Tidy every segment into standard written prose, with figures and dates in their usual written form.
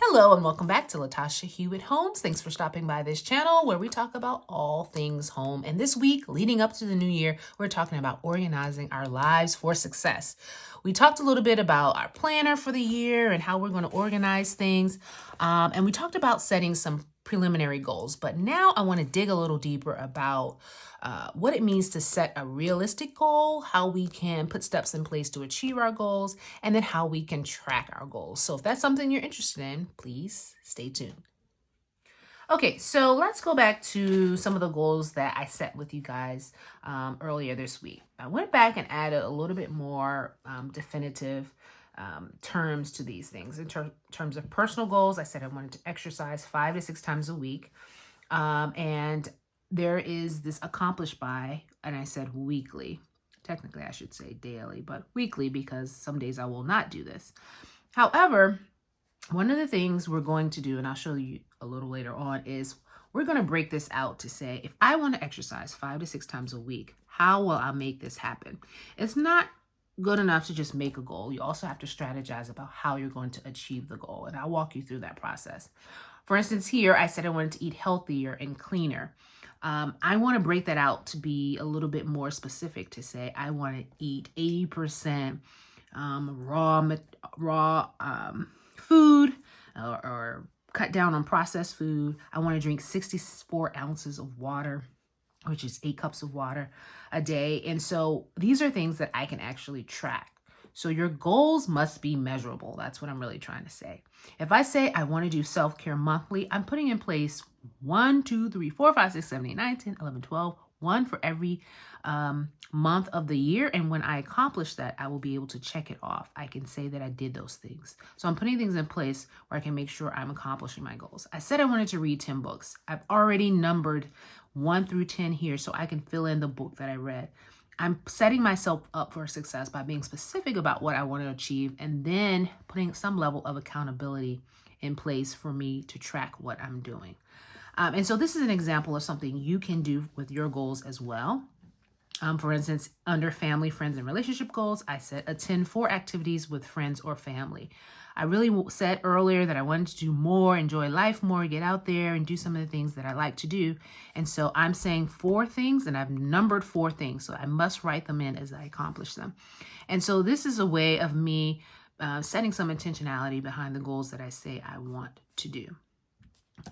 Hello and welcome back to Latasha Hewitt Homes. Thanks for stopping by this channel where we talk about all things home. And this week, leading up to the new year, we're talking about organizing our lives for success. We talked a little bit about our planner for the year and how we're going to organize things. And we talked about setting some preliminary goals. But now I want to dig a little deeper about what it means to set a realistic goal, how we can put steps in place to achieve our goals, and then how we can track our goals. So if that's something you're interested in, please stay tuned. Okay, so let's go back to some of the goals that I set with you guys earlier this week. I went back and added a little bit more definitive terms to these things. In terms of personal goals, I said I wanted to exercise 5 to 6 times a week. And there is this accomplished by, and I said weekly. Technically, I should say daily, but weekly because some days I will not do this. However, one of the things we're going to do, and I'll show you a little later on, is we're going to break this out to say, if I want to exercise 5 to 6 times a week, how will I make this happen? It's not good enough to just make a goal. You also have to strategize about how you're going to achieve the goal, and I'll walk you through that process. For instance, here I said I wanted to eat healthier and cleaner. I want to break that out to be a little bit more specific to say I want to eat 80% raw food or cut down on processed food. I want to drink 64 ounces of water, which is 8 cups of water a day. And so these are things that I can actually track. So your goals must be measurable. That's what I'm really trying to say. If I say I want to do self-care monthly, I'm putting in place 1, 2, 3, 4, 5, 6, 7, 8, 9, 10, 11, 12, one for every month of the year. And when I accomplish that, I will be able to check it off. I can say that I did those things. So I'm putting things in place where I can make sure I'm accomplishing my goals. I said I wanted to read 10 books. I've already numbered 1 through 10 here so I can fill in the book that I read. I'm setting myself up for success by being specific about what I want to achieve and then putting some level of accountability in place for me to track what I'm doing. And so this is an example of something you can do with your goals as well. For instance, under family, friends, and relationship goals, I said attend 4 activities with friends or family. I really said earlier that I wanted to do more, enjoy life more, get out there and do some of the things that I like to do. And so I'm saying 4 things, and I've numbered 4 things. So I must write them in as I accomplish them. And so this is a way of me setting some intentionality behind the goals that I say I want to do.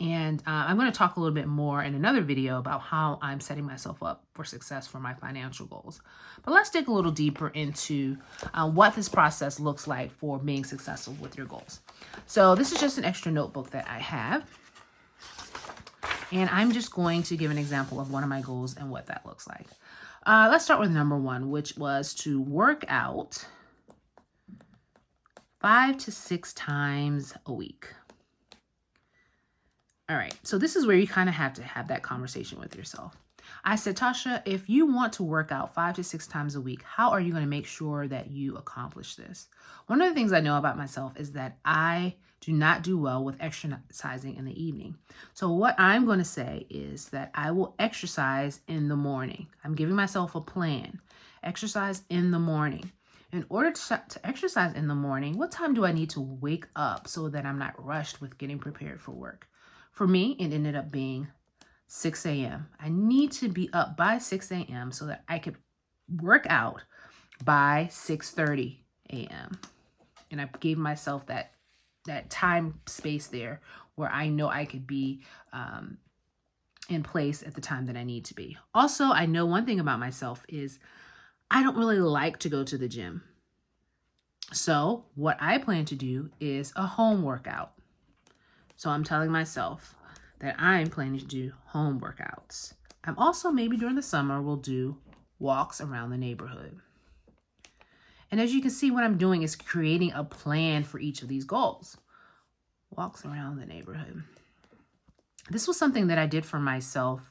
And I'm going to talk a little bit more in another video about how I'm setting myself up for success for my financial goals. But let's dig a little deeper into what this process looks like for being successful with your goals. So this is just an extra notebook that I have. And I'm just going to give an example of one of my goals and what that looks like. Let's start with number 1, which was to work out 5 to 6 times a week. All right, so this is where you kind of have to have that conversation with yourself. I said, Tasha, if you want to work out 5 to 6 times a week, how are you going to make sure that you accomplish this? One of the things I know about myself is that I do not do well with exercising in the evening. So what I'm going to say is that I will exercise in the morning. I'm giving myself a plan. Exercise in the morning. In order to exercise in the morning, what time do I need to wake up so that I'm not rushed with getting prepared for work? For me, it ended up being 6 a.m. I need to be up by 6 a.m. so that I could work out by 6:30 a.m. And I gave myself that time space there where I know I could be in place at the time that I need to be. Also, I know one thing about myself is I don't really like to go to the gym. So what I plan to do is a home workout. So I'm telling myself that I'm planning to do home workouts. I'm also, maybe during the summer, will do walks around the neighborhood. And as you can see, what I'm doing is creating a plan for each of these goals. Walks around the neighborhood. This was something that I did for myself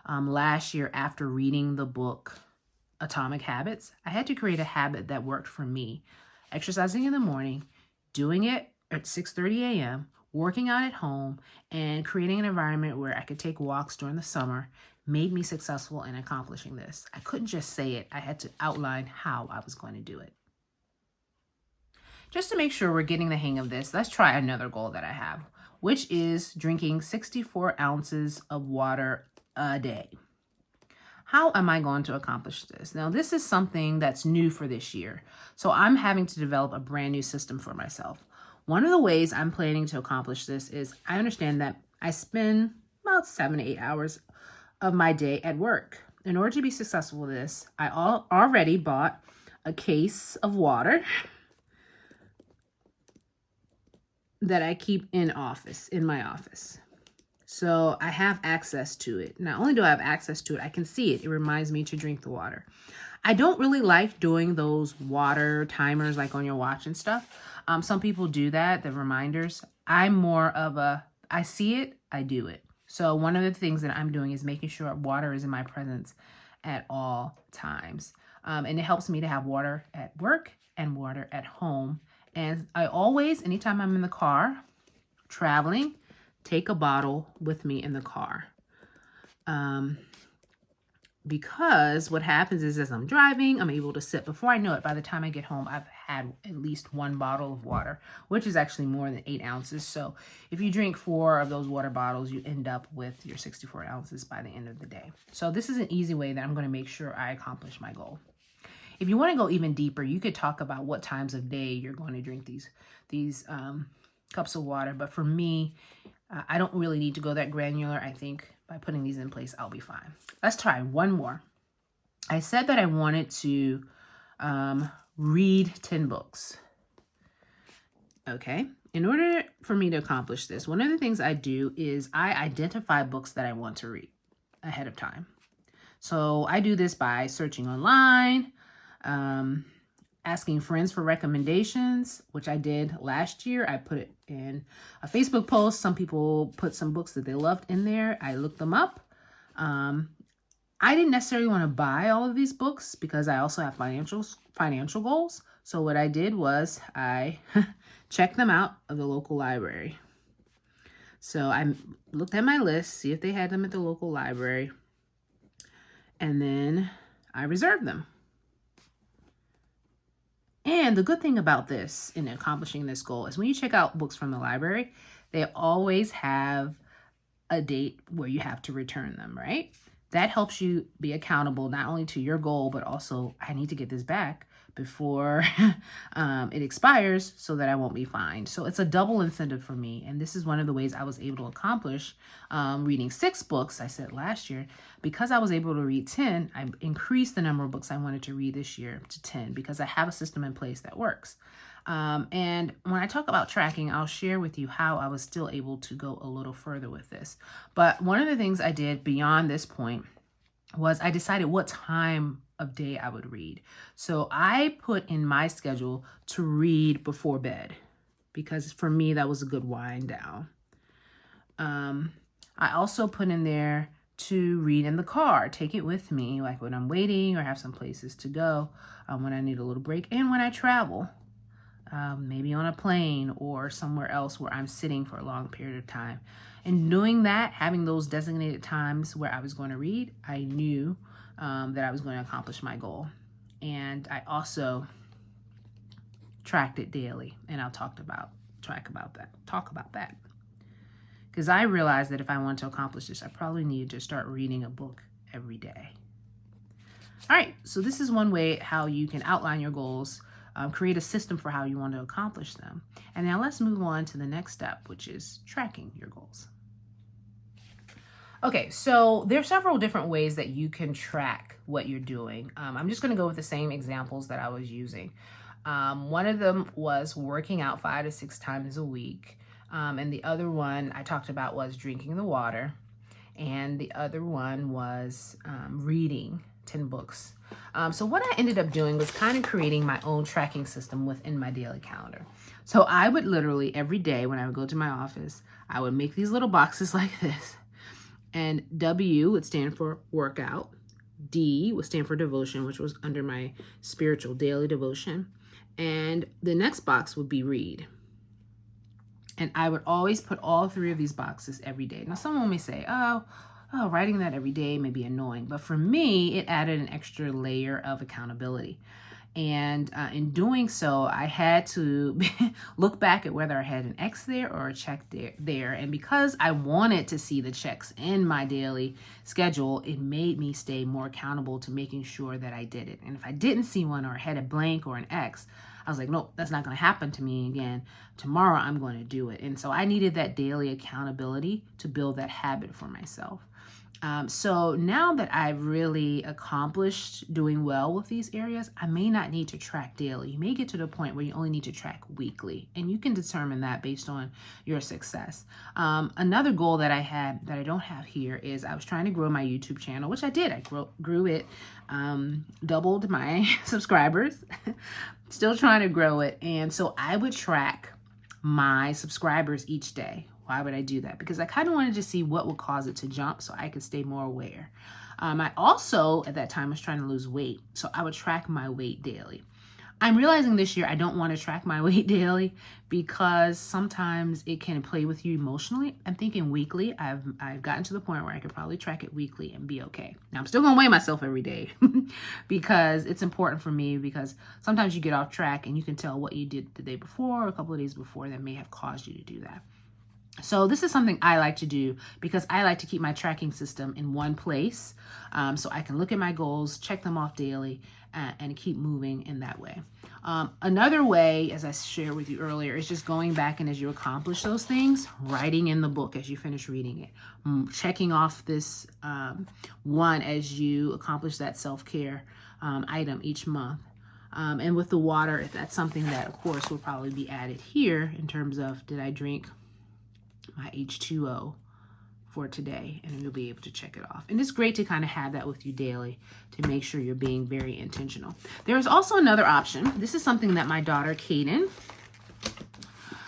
last year after reading the book Atomic Habits. I had to create a habit that worked for me. Exercising in the morning, doing it at 6:30 a.m., working out at home, and creating an environment where I could take walks during the summer made me successful in accomplishing this. I couldn't just say it. I had to outline how I was going to do it. just to make sure we're getting the hang of this, let's try another goal that I have, which is drinking 64 ounces of water a day. How am I going to accomplish this? Now, this is something that's new for this year. So I'm having to develop a brand new system for myself. One of the ways I'm planning to accomplish this is I understand that I spend about 7 to 8 hours of my day at work. In order to be successful with this, I already bought a case of water that I keep in my office. So I have access to it. Not only do I have access to it, I can see it. It reminds me to drink the water. I don't really like doing those water timers like on your watch and stuff. Some people do that, the reminders. I'm more of I see it, I do it. So one of the things that I'm doing is making sure water is in my presence at all times. And it helps me to have water at work and water at home. And I always, anytime I'm in the car, traveling, take a bottle with me in the car. Because what happens is as I'm driving, I'm able to sip. Before I know it, by the time I get home, I've had at least 1 bottle of water, which is actually more than 8 ounces. So if you drink 4 of those water bottles, you end up with your 64 ounces by the end of the day. So this is an easy way that I'm going to make sure I accomplish my goal. If you want to go even deeper, you could talk about what times of day you're going to drink these cups of water. But for me, I don't really need to go that granular. I think by putting these in place, I'll be fine. Let's try one more. I said that I wanted to read 10 books. Okay. In order for me to accomplish this, one of the things I do is I identify books that I want to read ahead of time. So I do this by searching online, asking friends for recommendations, which I did last year. I put it in a Facebook post. Some people put some books that they loved in there. I looked them up. I didn't necessarily want to buy all of these books because I also have financial goals. So what I did was I checked them out of the local library. So I looked at my list, see if they had them at the local library, and then I reserved them. And the good thing about this in accomplishing this goal is when you check out books from the library, they always have a date where you have to return them, right? That helps you be accountable not only to your goal, but also I need to get this back before it expires so that I won't be fined. So it's a double incentive for me. And this is one of the ways I was able to accomplish reading 6 books, I said last year. Because I was able to read 10, I increased the number of books I wanted to read this year to 10 because I have a system in place that works. And when I talk about tracking, I'll share with you how I was still able to go a little further with this. But one of the things I did beyond this point was I decided what time of day I would read. So I put in my schedule to read before bed because for me, that was a good wind down. I also put in there to read in the car, take it with me, like when I'm waiting or have some places to go, when I need a little break, and when I travel, maybe on a plane or somewhere else where I'm sitting for a long period of time. And doing that, having those designated times where I was going to read, I knew that I was going to accomplish my goal. And I also tracked it daily, and I'll talk about that. Because I realized that if I wanted to accomplish this, I probably needed to start reading a book every day. All right, so this is one way how you can outline your goals, create a system for how you want to accomplish them. And now let's move on to the next step, which is tracking your goals. Okay, so there are several different ways that you can track what you're doing. I'm just going to go with the same examples that I was using. One of them was working out 5 to 6 times a week. And the other one I talked about was drinking the water. And the other one was reading 10 books. So what I ended up doing was kind of creating my own tracking system within my daily calendar. So I would literally every day when I would go to my office, I would make these little boxes like this. And W would stand for workout. D would stand for devotion, which was under my spiritual daily devotion. And the next box would be read. And I would always put all 3 of these boxes every day. Now, someone may say, oh, writing that every day may be annoying. But for me, it added an extra layer of accountability. And in doing so, I had to look back at whether I had an X there or a check there. And because I wanted to see the checks in my daily schedule, it made me stay more accountable to making sure that I did it. And if I didn't see one or had a blank or an X, I was like, nope, that's not going to happen to me again. Tomorrow I'm going to do it. And so I needed that daily accountability to build that habit for myself. So now that I've really accomplished doing well with these areas, I may not need to track daily. You may get to the point where you only need to track weekly, and you can determine that based on your success. Another goal that I had that I don't have here is I was trying to grow my YouTube channel, which I did. I grew it, doubled my subscribers, still trying to grow it. And so I would track my subscribers each day. Why would I do that? Because I kind of wanted to see what would cause it to jump so I could stay more aware. I also, at that time, was trying to lose weight. So I would track my weight daily. I'm realizing this year I don't want to track my weight daily because sometimes it can play with you emotionally. I'm thinking weekly. I've gotten to the point where I could probably track it weekly and be okay. Now, I'm still going to weigh myself every day because it's important for me, because sometimes you get off track and you can tell what you did the day before or a couple of days before that may have caused you to do that. So this is something I like to do because I like to keep my tracking system in one place, so I can look at my goals, check them off daily, and keep moving in that way. Another way, as I shared with you earlier, is just going back and as you accomplish those things, writing in the book as you finish reading it, checking off this one as you accomplish that self-care item each month. And with the water, if that's something that, of course, will probably be added here in terms of, did I drink my H2O for today? And you'll be able to check it off. And it's great to kind of have that with you daily to make sure you're being very intentional. There's also another option. This is something that my daughter, Kaden,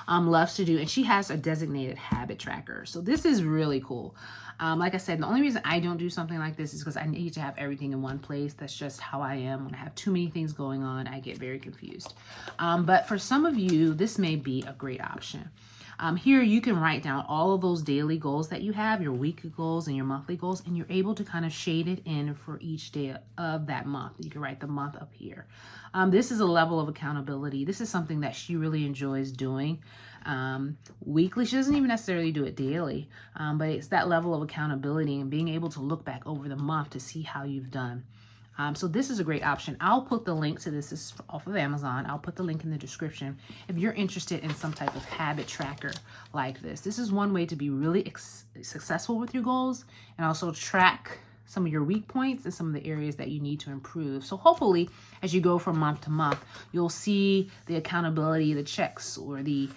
loves to do, and she has a designated habit tracker. So this is really cool. Like I said, the only reason I don't do something like this is because I need to have everything in one place. That's just how I am. When I have too many things going on, I get very confused. But for some of you, this may be a great option. Here you can write down all of those daily goals that you have, your weekly goals and your monthly goals, and you're able to kind of shade it in for each day of that month. You can write the month up here. This is a level of accountability. This is something that she really enjoys doing weekly. She doesn't even necessarily do it daily, but it's that level of accountability and being able to look back over the month to see how you've done. So this is a great option. I'll put the link to this. This is off of Amazon. I'll put the link in the description if you're interested in some type of habit tracker like this. This is one way to be really successful with your goals and also track some of your weak points and some of the areas that you need to improve. So hopefully, as you go from month to month, you'll see the accountability, the checks, or the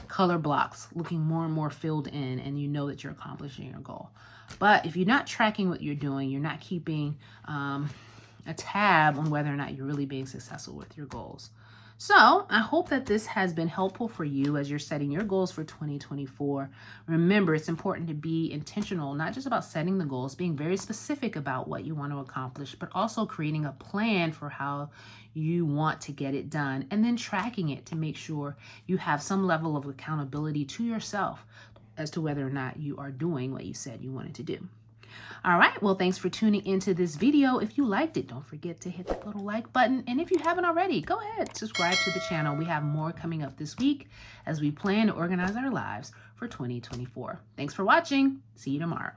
color blocks looking more and more filled in, and you know that you're accomplishing your goal. But if you're not tracking what you're doing, you're not keeping a tab on whether or not you're really being successful with your goals. So I hope that this has been helpful for you as you're setting your goals for 2024. Remember, it's important to be intentional, not just about setting the goals, being very specific about what you want to accomplish, but also creating a plan for how you want to get it done, and then tracking it to make sure you have some level of accountability to yourself as to whether or not you are doing what you said you wanted to do. All right, well, thanks for tuning into this video. If you liked it, don't forget to hit that little like button. And if you haven't already, go ahead, subscribe to the channel. We have more coming up this week as we plan to organize our lives for 2024. Thanks for watching. See you tomorrow.